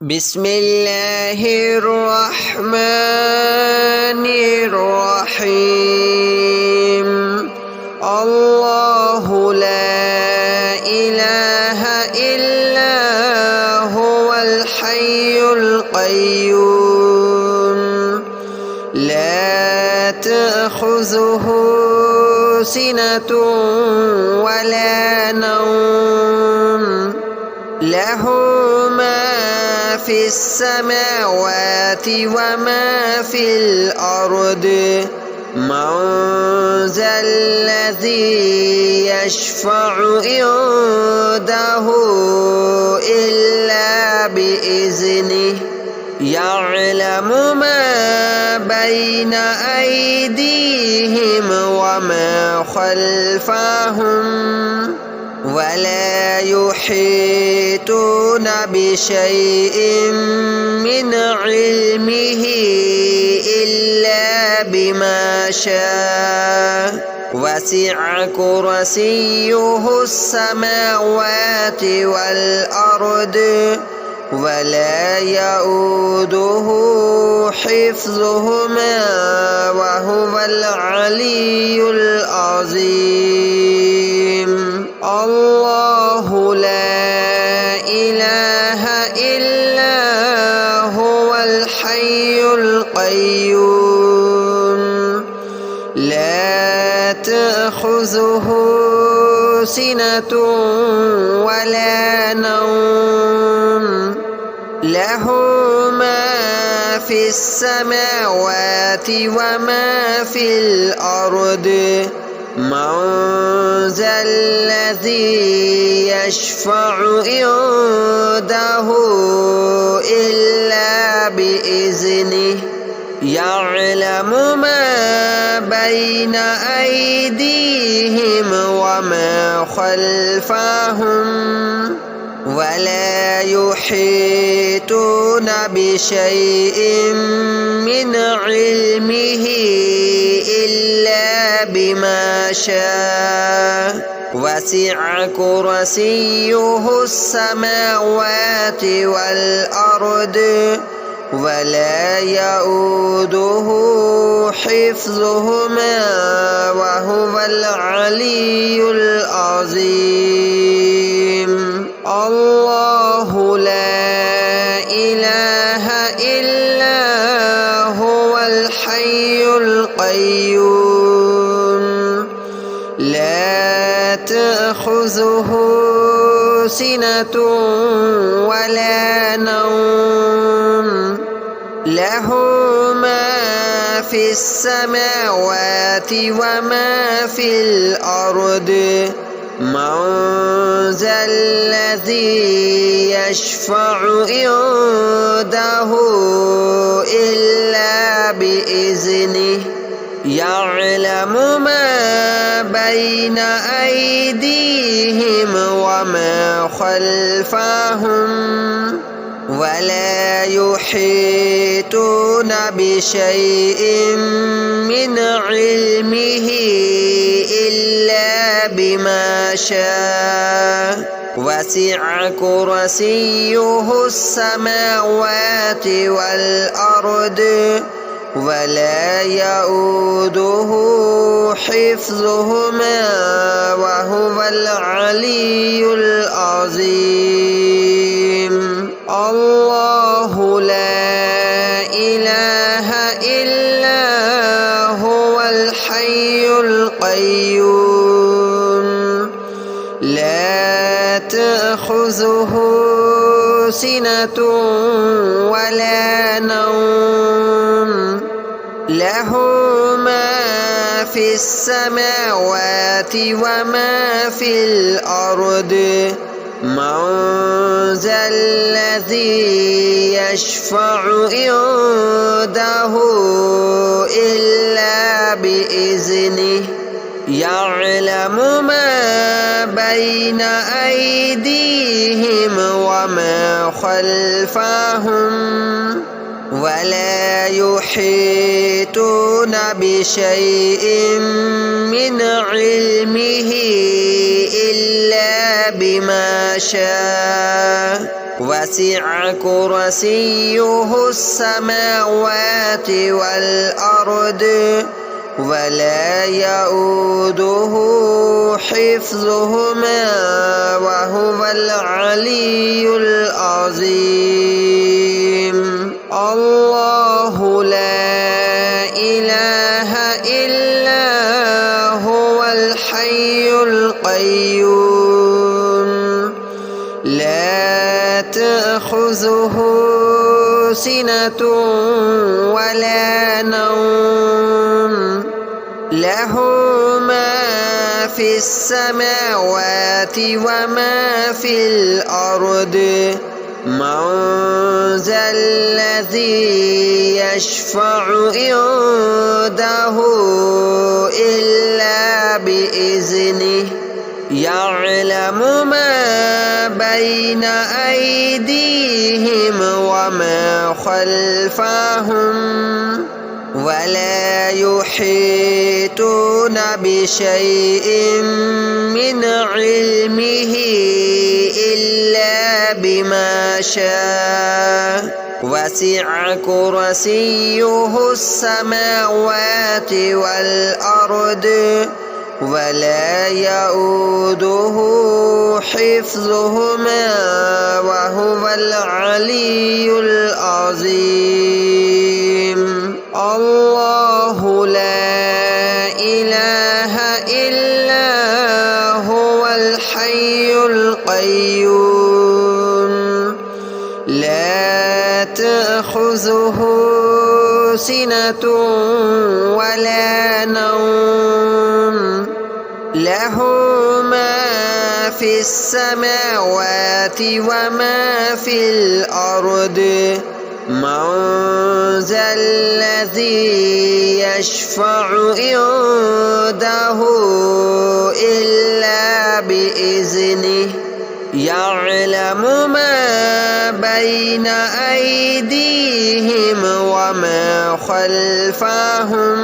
بسم الله الرحمن الرحيم. الله لا إله إلا هو الحي القيوم لا تأخذه سنة ولا نوم له ما في السماوات وما في الأرض من ذا الذي يشفع عنده إلا بإذنه يعلم ما بين أيديهم وما خلفهم ولا يحيطون بشيء من علمه إلا بما شاء وسع كرسيه السماوات والأرض ولا يؤوده حفظهما وهو العلي العظيم. الله لا إله إلا هو الحي القيوم لا تأخذه سنة ولا نوم له ما في السماوات وما في الأرض من ذا الذي يشفع عنده إلا بإذنه يعلم ما بين أيديهم وما خلفهم ولا يحيطون بشيء من علمه إلا بما شاء وسع كرسيه السماوات والأرض ولا يؤوده حفظهما وهو العلي العظيم. الله لا إله إلا هو الحي القيوم لا تأخذه سنة ولا نوم له ما في السماوات وما في الأرض من ذا الذي يشفع عنده إلا بإذنه يعلم ما بين أيديهم وما خلفهم ولا يحيطون بشيء من علمه إلا بما شاء وسع كرسيه السماوات والأرض ولا يؤوده حفظهما وهو العلي العظيم. الله لا إله إلا هو الحي القيوم لا تأخذه سنة ولا نوم له ما في السماوات وما في الأرض من ذا الذي يشفع عنده إلا بإذنه يعلم ما بين أيديهم وما خلفهم ولا يحيطون بشيء من علمه إلا بما شاء وسع كرسيه السماوات والأرض ولا يؤوده حفظهما وهو العلي العظيم. الله لا إله إلا هو الحي القيوم لا تأخذه سنة ولا نوم له ما في السماوات وما في الأرض من ذا الذي يشفع عنده إلا بإذنه يعلم ما بين أيديهم وما خلفهم ولا يحيطون بشيء من علمه إلا بما شاء وسع كرسيه السماوات والأرض ولا يؤوده حفظهما وهو العلي العظيم. الله لا إله إلا هو الحي القيوم لا تأخذه سنة ولا نوم له ما في السماوات وما في الأرض من ذا الذي يشفع عنده إلا بإذنه يعلم ما بين أيديهم وما خلفهم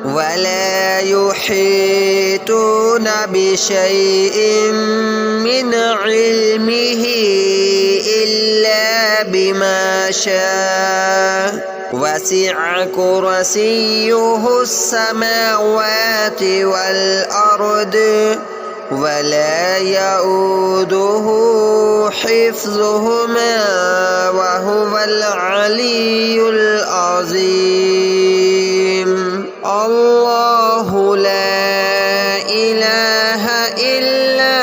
ولا يحيطون بشيء من علمه إلا بما شاء وسع كرسيه السماوات والأرض ولا يؤوده حفظهما وهو العلي العظيم. الله لا إله إلا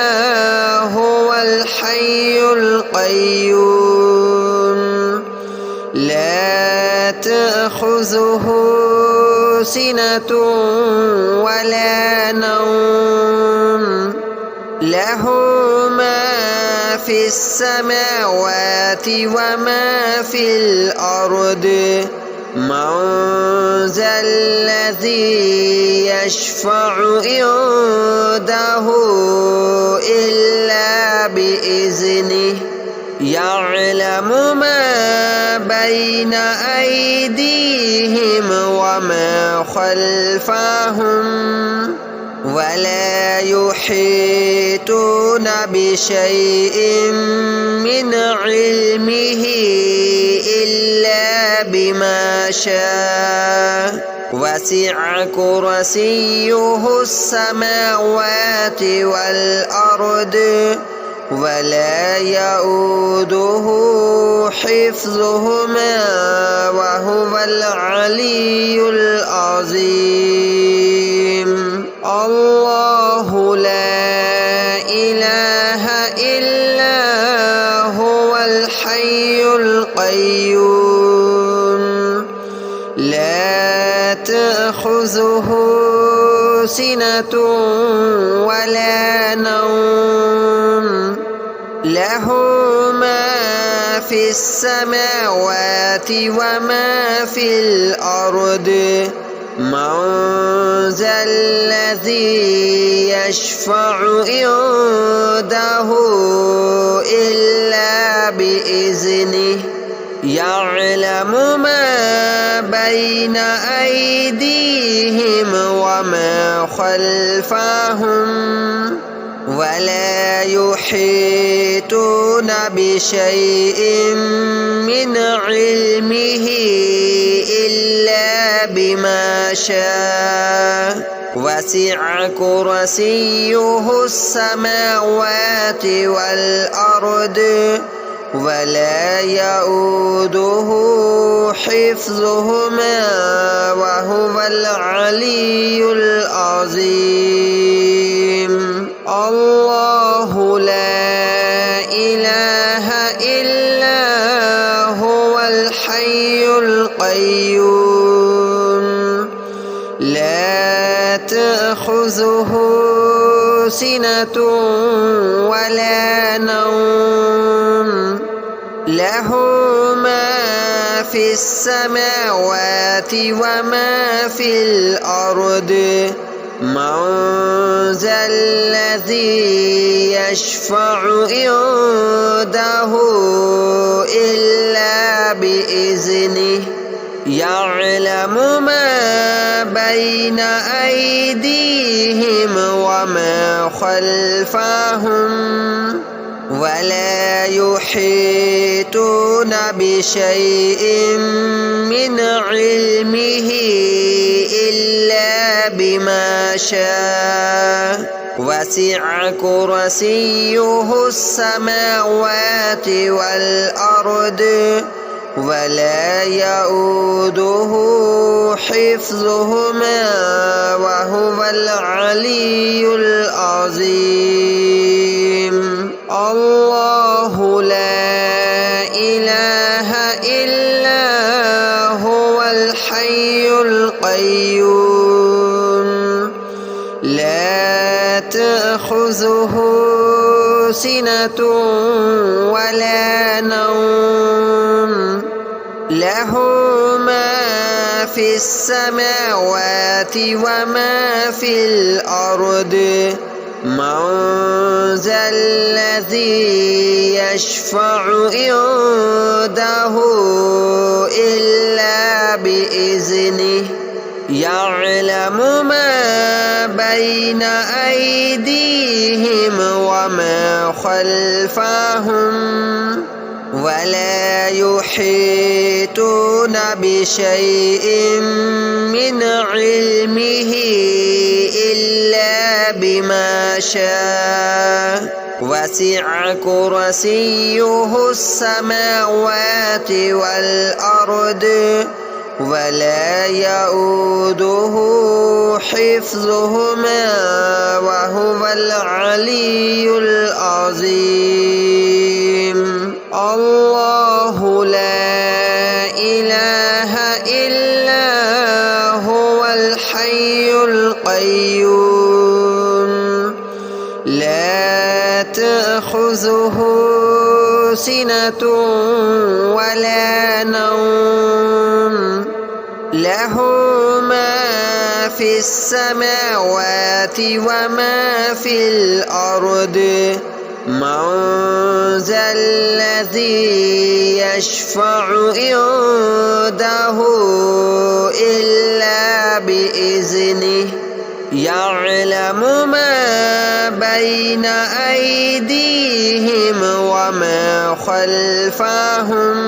هو الحي القيوم لا تأخذه سنة ولا نوم له ما في السماوات وما في الأرض من ذا الذي يشفع عنده إلا بإذنه يعلم ما بين أيديهم وما خلفهم ولا يحيطون بشيء من علمه إلا بما شاء وسع كرسيه السماوات والأرض ولا يؤوده حفظهما وهو العلي العظيم. الله لا إله إلا هو الحي القيوم لا تأخذه سنة ولا نوم له ما في السماوات وما في الأرض من ذا الذي يشفع عنده إلا بإذنه يعلم ما بين أيديهم وما خلفهم ولا يحيطون بشيء من علمه إلا بما شاء وسع كرسيه السماوات والأرض ولا يؤوده حفظهما وهو العلي العظيم الله لا إله إلا هو الحي القيوم لا تأخذه سنة ولا نوم له ما في السماوات وما في الأرض من ذا الذي يشفع عنده إلا بإذنه يعلم ما بين أيديهم وما خلفهم ولا يحيطون بشيء من علمه إلا بما شاء وسع كرسيه السماوات والأرض ولا يؤوده حفظهما وهو العلي العظيم الله لا إله إلا هو الحي القيوم لا تأخذه سنة ولا نوم له ما في السماوات وما في الأرض من ذا الذي يشفع عنده إلا بإذنه يعلم ما بين أيديهم وما خلفهم ولا يحيطون بشيء من علمه إلا بما شاء وسع كرسيه السماوات والأرض ولا يؤوده حفظهما وهو العلي العظيم الله لا إله إلا هو الحي القيوم لا تأخذه سنة ولا نوم له ما في السماوات وما في الأرض من ذا الذي يشفع عنده إلا بإذنه يعلم ما بين أيديهم وما خلفهم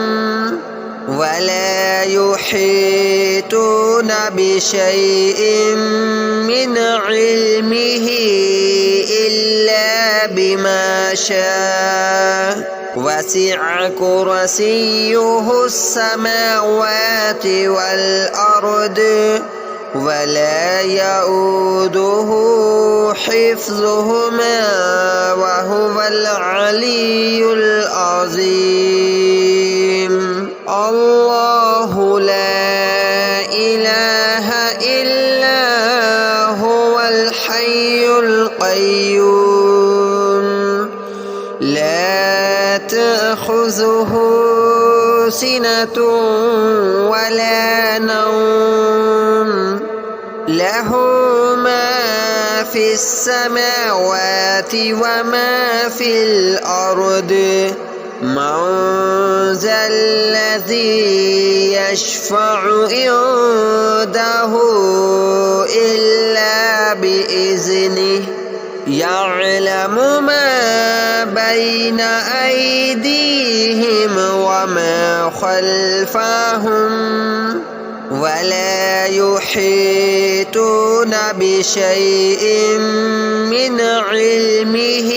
ولا يحيطون بشيء من علمه إلا بما شاء وسع كرسيه السماوات والأرض ولا يؤوده حفظهما وهو العلي العظيم الله لا إله إلا هو الحي القيوم لا تأخذه سنة ولا نوم له ما في السماوات وما في الأرض من ذا الذي يشفع عنده إلا بإذنه يعلم ما بين أيديهم وما خلفهم ولا يحيطون بشيء من علمه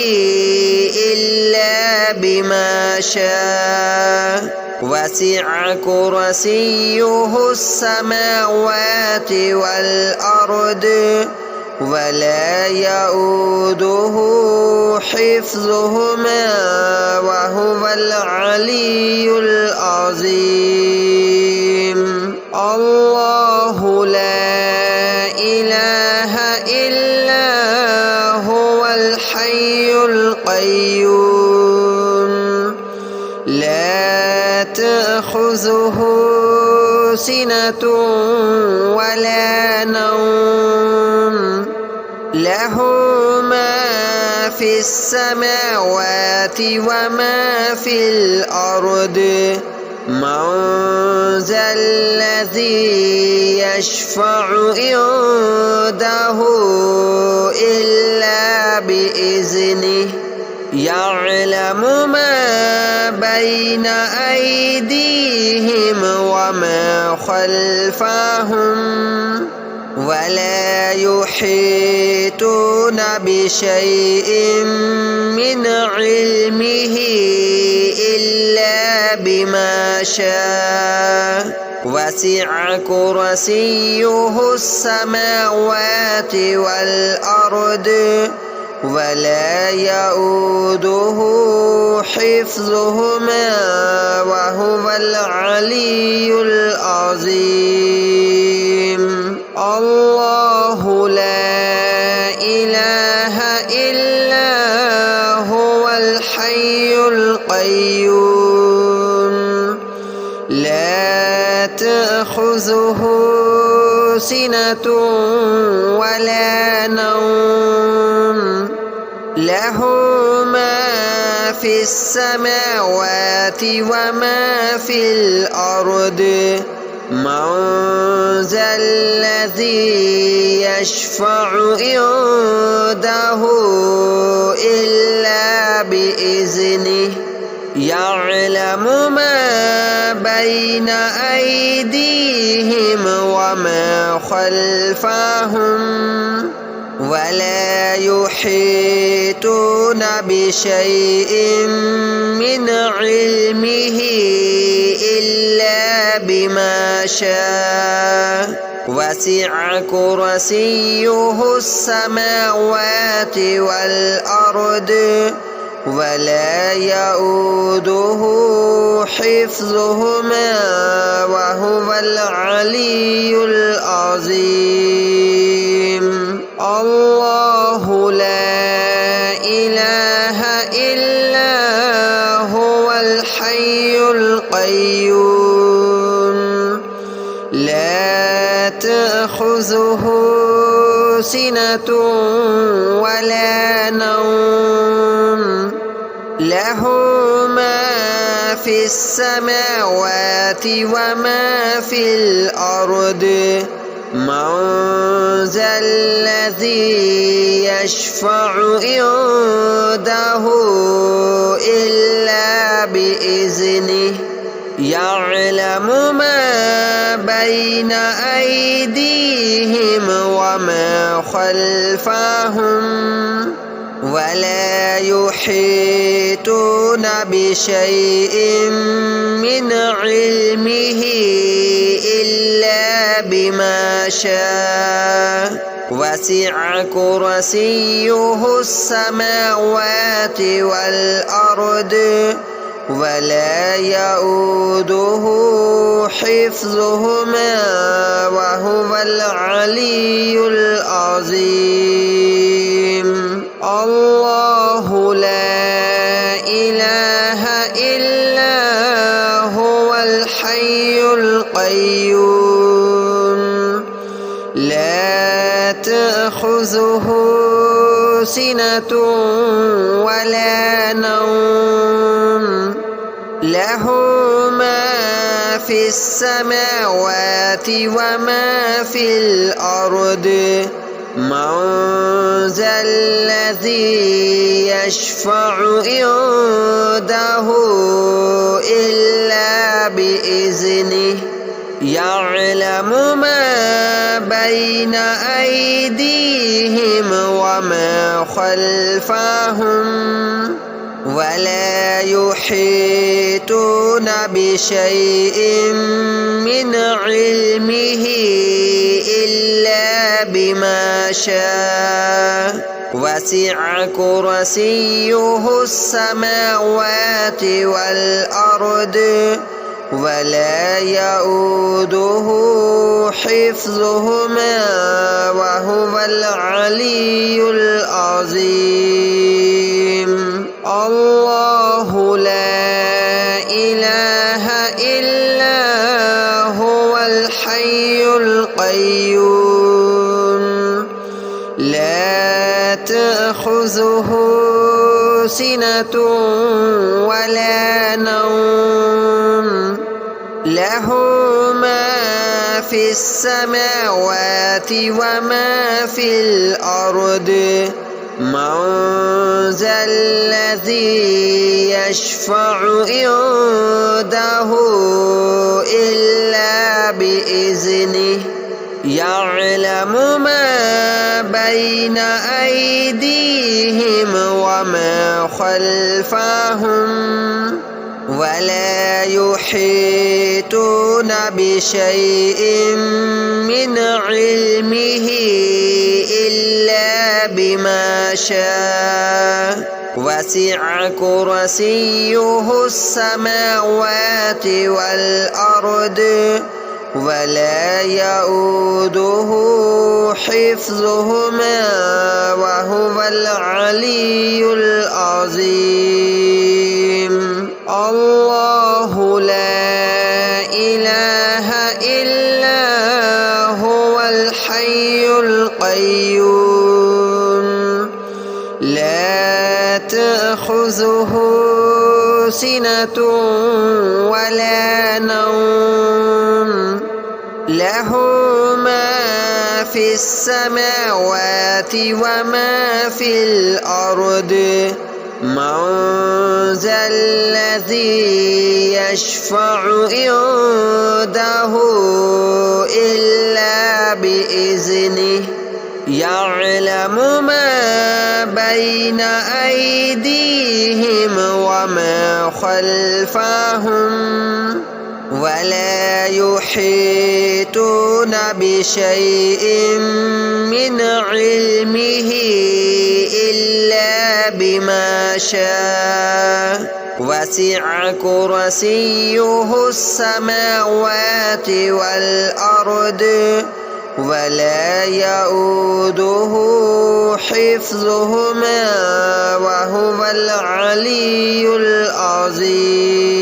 إلا بما شاء وسع كرسيه السماوات والأرض ولا يؤوده حفظهما وهو العلي العظيم. الله لا إله إلا هو الحي القيوم لا تأخذه سنة ولا نوم له ما في السماوات وما في الأرض من ذا الذي يشفع عنده إلا بإذنه يعلم ما بين أيديهم وما خلفهم ولا يحيطون بشيء من علمه إلا بما شاء وسع كرسيه السماوات والأرض ولا يؤوده حفظهما وهو العلي العظيم. الله لا إله إلا هو الحي القيوم لا تأخذه سنة ولا نوم له ما في السماوات وما في الأرض من ذا الذي يشفع عنده إلا بإذنه يعلم ما بين أيديهم وما خلفهم ولا يحيطون بشيء من علمه إلا بما شاء وسع كرسيه السماوات والأرض ولا يؤوده حفظهما وهو العلي العظيم. الله لا إله إلا هو الحي القيوم لا تأخذه سنة ولا نوم له ما في السماوات وما في الأرض من ذا الذي يشفع عنده إلا بإذنه يعلم ما بين أيديهم وما خلفهم ولا يحيطون بشيء من علمه إلا بما شاء وسع كرسيه السماوات والأرض ولا يؤوده حفظهما وهو العلي العظيم. الله لا إله إلا هو الحي القيوم لا تأخذه سنة ولا نوم له ما في السماوات وما في الأرض من ذا الذي يشفع عنده إلا بإذنه يعلم ما بين أيديهم وما خلفهم ولا يحيطون بشيء من علمه إلا بما شاء وسع كرسيه السماوات والأرض ولا يؤوده حفظهما وهو العلي العظيم. الله لا إله إلا هو الحي القيوم لا تأخذه سنة ولا نوم له ما في السماوات وما في الأرض من ذا الذي يشفع عنده إلا بإذنه يعلم ما بين أيديهم وما خلفهم ولا يحيطون بشيء من علمه إلا بما شاء وسع كرسيه السماوات والأرض ولا يؤوده حفظهما وهو العلي العظيم. الله لا إله إلا هو الحي القيوم لا تأخذه سنة ولا نوم له ما في السماوات وما في الأرض من ذا الذي يشفع عنده إلا بإذنه يعلم ما بين أيديهم وما خلفهم ولا يحيطون بشيء من علمه إلا بما شاء وسع كرسيه السماوات والأرض ولا يؤوده حفظهما وهو العلي العظيم.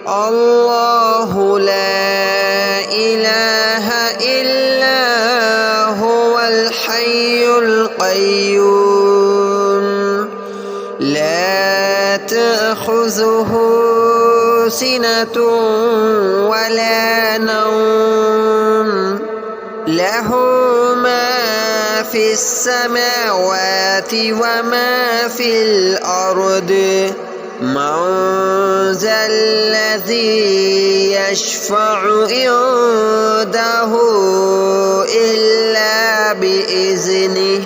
الله لا إله إلا هو الحي القيوم لا تأخذه سنة ولا نوم له ما في السماوات وما في الأرض من ذا الذي يشفع عنده إلا بإذنه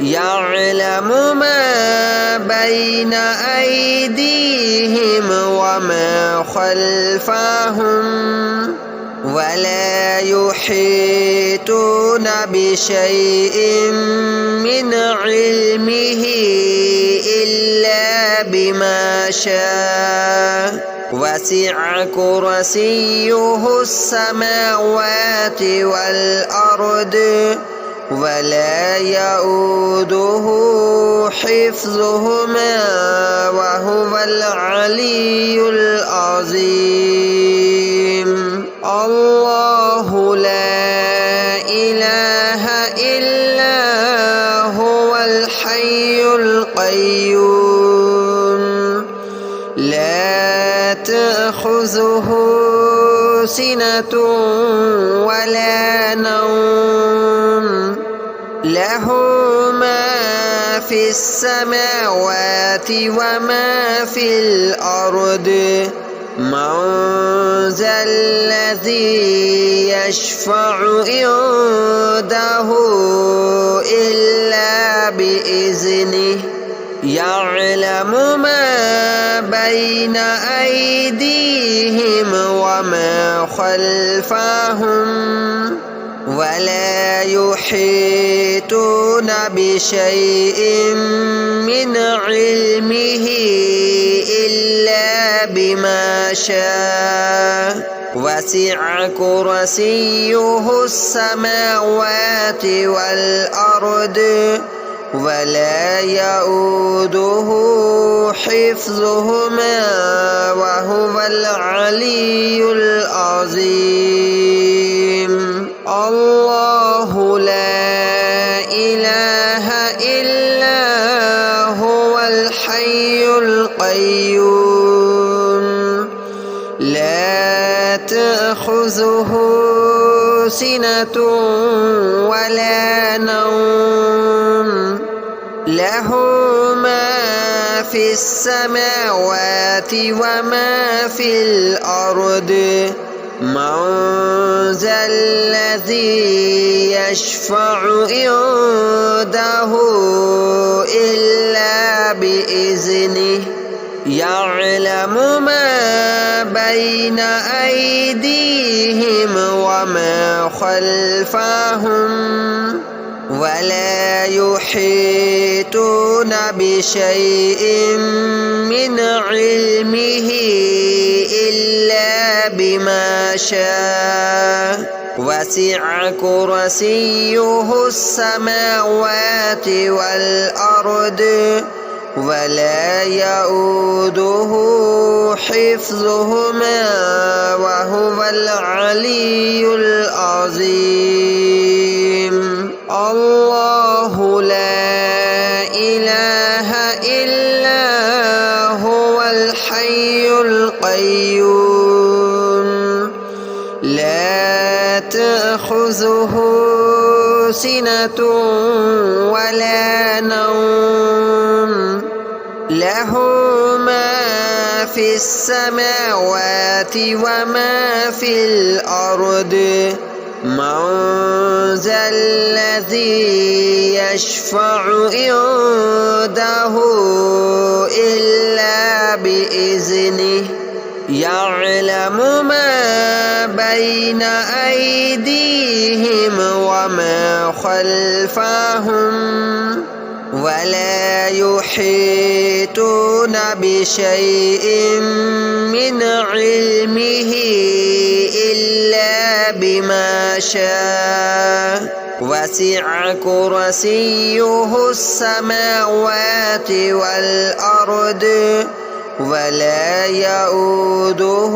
يعلم ما بين أيديهم وما خلفهم ولا يحيطون بشيء من علمه إلا بما شاء وسع كرسيه السماوات والأرض ولا يؤوده حفظهما وهو العلي العظيم. الله لا إله إلا هو الحي القيوم لا تأخذه سنة ولا نوم له ما في السماوات وما في الأرض من ذا الذي يشفع عنده إلا بإذنه يعلم ما بين أيديهم وما خلفهم ولا يحيطون بشيء من علمه إلا بما شاء وسع كرسيه السماوات والأرض ولا يؤوده حفظهما وهو العلي العظيم الله لا إله إلا هو الحي القيوم لا تأخذه سنة ولا نوم له ما في السماوات وما في الأرض من ذا الذي يشفع عنده إلا بإذنه يعلم ما بين أيديهم وما خلفهم ولا يحيطون بشيء من علمه إلا بما شاء وسع كرسيه السماوات والأرض ولا يؤوده حفظهما وهو العلي العظيم الله لا إله إلا هو الحي القيوم لا تأخذه سنة ولا نوم له ما في السماوات وما في الأرض من ذا الذي يشفع عنده إلا بإذنه يعلم ما بين أيديهم وما خلفهم ولا يحيطون بشيء من علمه إلا بما شاء وسع كرسيه السماوات والأرض ولا يؤوده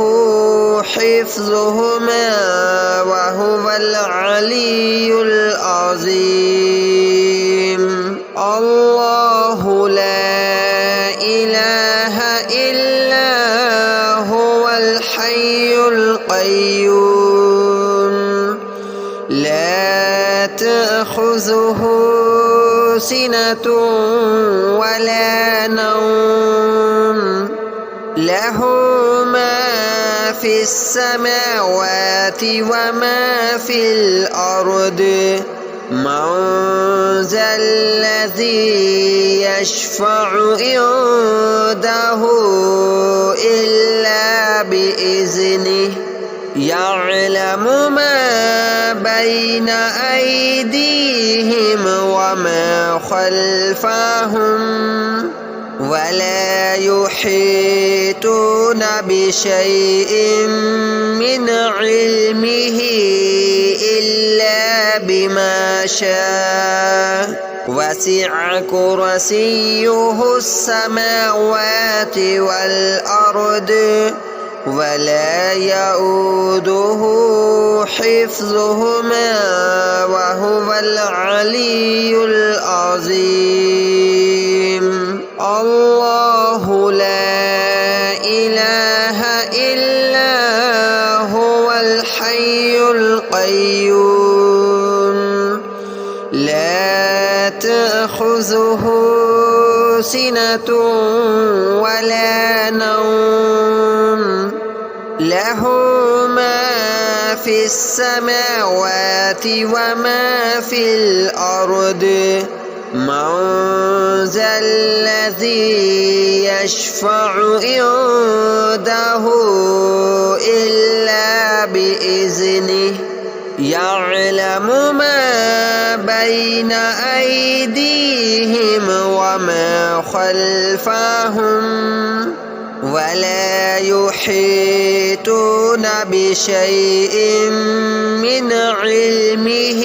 حفظهما وهو العلي العظيم الله لا إله إلا هو الحي القيوم لا تأخذه سنة ولا نوم له ما في السماوات وما في الأرض من ذا الذي يشفع عنده إلا بإذنه يعلم ما بين أيديهم وما خلفهم ولا يحيطون بشيء من علمه إلا بما شاء وسع كرسيه السماوات والأرض ولا يؤوده حفظهما وهو العلي العظيم الله لا إله إلا هو الحي القيوم لا تأخذه سنة ولا نوم له ما في السماوات وما في الأرض من ذا الذي يشفع عنده إلا بإذنه يعلم ما بين أيديهم وما خلفهم ولا يحيطون بشيء من علمه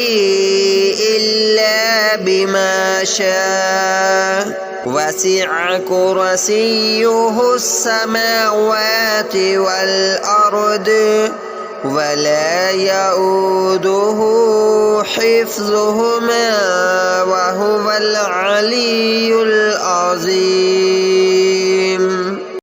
إلا بما شاء وسع كرسيه السماوات والأرض ولا يؤوده حفظهما وهو العلي العظيم.